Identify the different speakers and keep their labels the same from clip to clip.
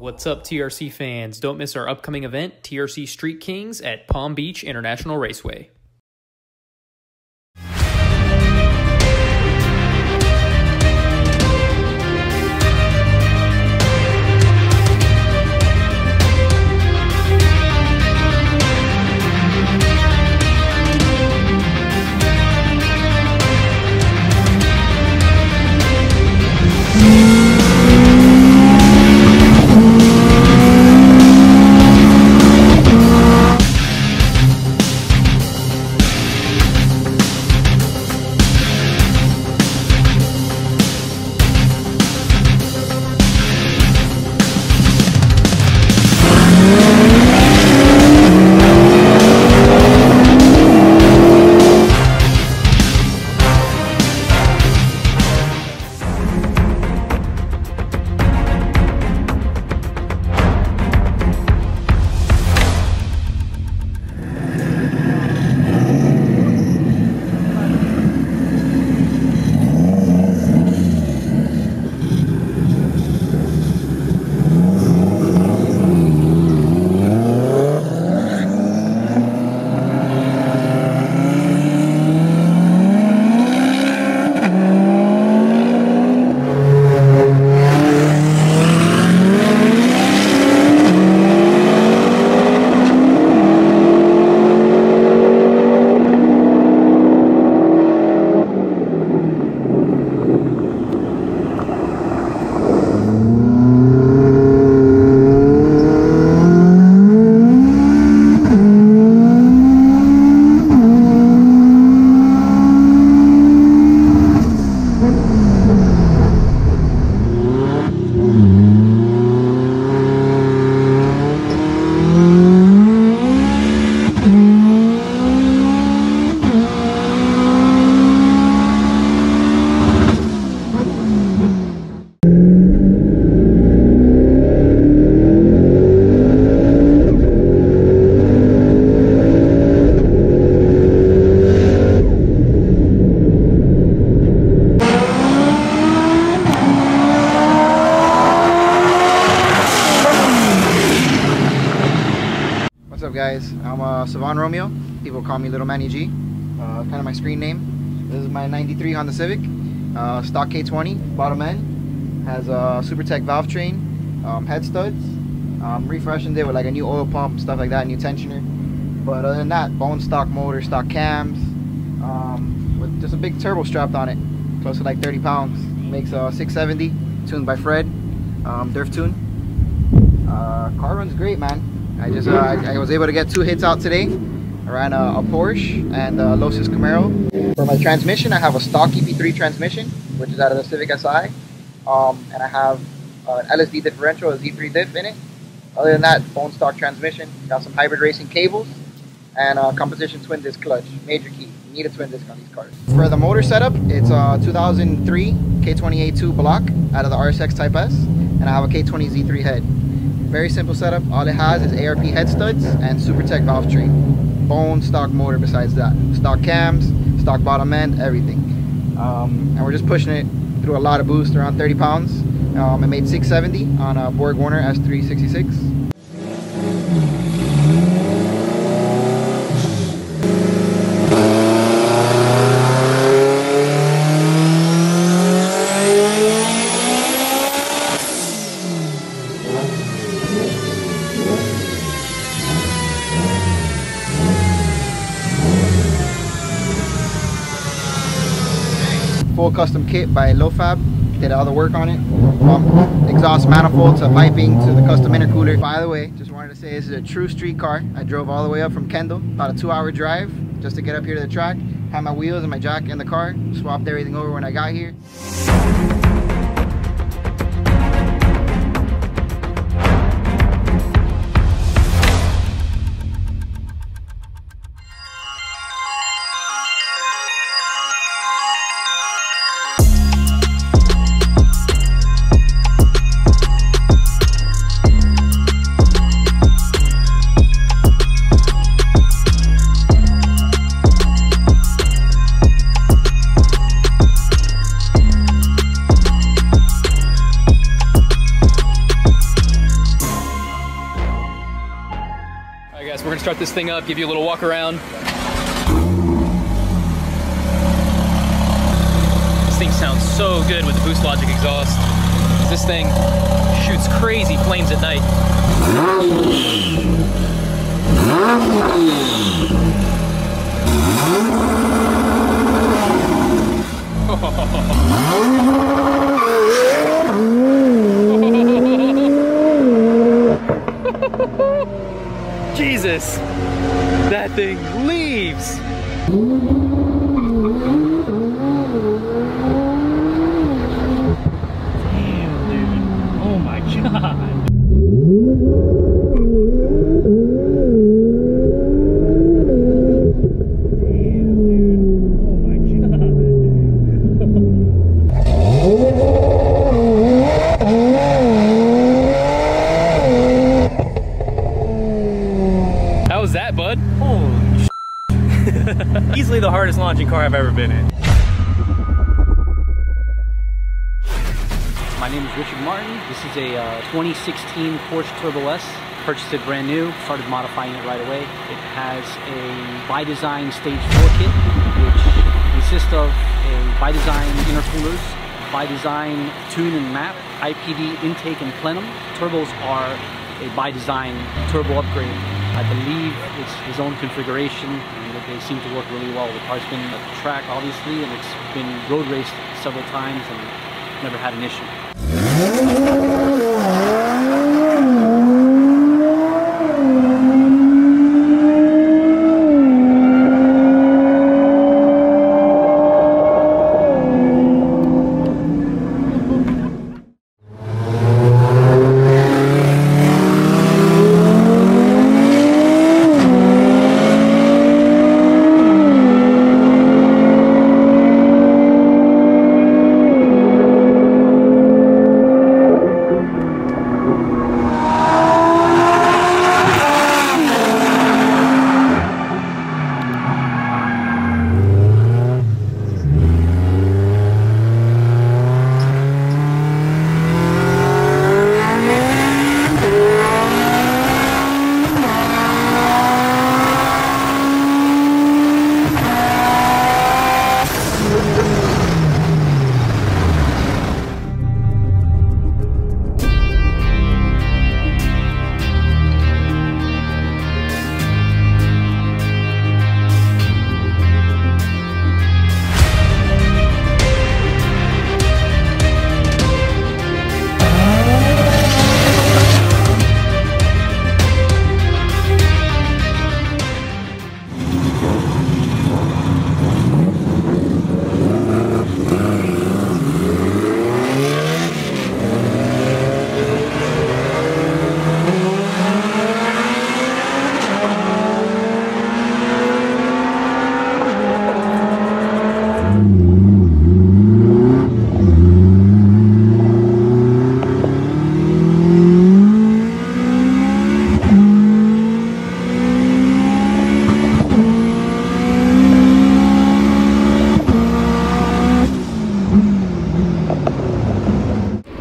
Speaker 1: What's up, TRC fans? Don't miss our upcoming event, TRC Street Kings at Palm Beach International Raceway.
Speaker 2: What's up, guys? I'm Savon Romeo. People call me Little Manny G. Kind of my screen name. This is my 93 Honda Civic. Stock K20, bottom end. Has a Super Tech valve train, head studs. Refreshing it with like a new oil pump, stuff like that, new tensioner. But other than that, bone stock motor, stock cams, with just a big turbo strapped on it. Close to like 30 pounds. Makes 670, tuned by Fred, Durf tune. Car runs great, man. I was able to get 2 hits out today. I ran a Porsche and a Lotus Camaro. For my transmission, I have a stock EP3 transmission, which is out of the Civic Si. And I have an LSD differential, a Z3 diff in it. Other than that, bone stock transmission. Got some hybrid racing cables and a composition twin disc clutch. Major key. You need a twin disc on these cars. For the motor setup, it's a 2003 K20A2 block out of the RSX Type S. And I have a K20 Z3 head. Very simple setup. All it has is ARP head studs and Super Tech valve train. Bone stock motor besides that. Stock cams, stock bottom end, everything. And we're just pushing it through a lot of boost, around 30 pounds. I made 670 on a Borg Warner S366. Full custom kit by Lofab. Did all the work on it. From exhaust manifold to piping to the custom intercooler. By the way, just wanted to say this is a true street car. I drove all the way up from Kendall, about a 2-hour drive just to get up here to the track. Had my wheels and my jack in the car. Swapped everything over when I got here.
Speaker 1: start this thing up, give you a little walk around. This thing sounds so good with the Boost Logic exhaust. This thing shoots crazy flames at night. Jesus, that thing leaves. Damn, dude. Oh my God. How was that, bud?
Speaker 3: Holy shit. Easily the hardest launching car I've ever been in.
Speaker 4: My name is Richard Martin. This is a 2016 Porsche Turbo S. Purchased it brand new, started modifying it right away. It has a by design stage 4 kit, which consists of a by design intercoolers, by design tune and map, IPD intake and plenum. Turbos are a by design turbo upgrade. I believe it's his own configuration, and that they seem to work really well. The car's been at the track, obviously, and it's been road raced several times and never had an issue.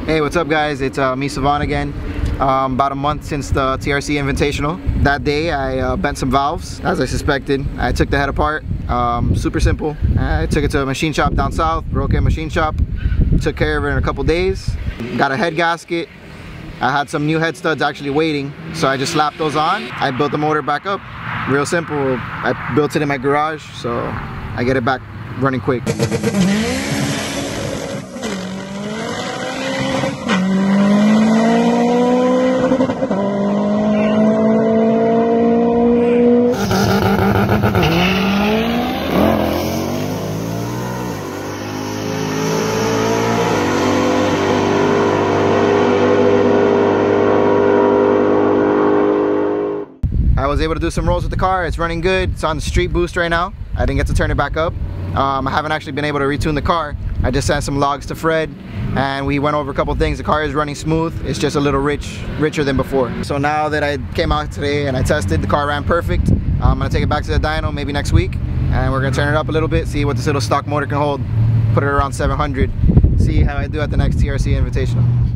Speaker 2: Hey, what's up guys? It's me, Savon again. About a month since the TRC Invitational. That day I bent some valves, as I suspected. I took the head apart, super simple. I took it to a machine shop down south, broke in machine shop, took care of it in a couple days. Got a head gasket. I had some new head studs actually waiting, so I just slapped those on. I built the motor back up, real simple. I built it in my garage, so I get it back running quick. I was able to do some rolls with the car. It's running good. It's on the street boost right now. I didn't get to turn it back up. I haven't actually been able to retune the car. I just sent some logs to Fred and we went over a couple things. The car is running smooth. It's just a little richer than before. So now that I came out today and I tested, the car ran perfect. I'm gonna take it back to the dyno maybe next week, and we're gonna turn it up a little bit, see what this little stock motor can hold, put it around 700, see how I do at the next TRC Invitational.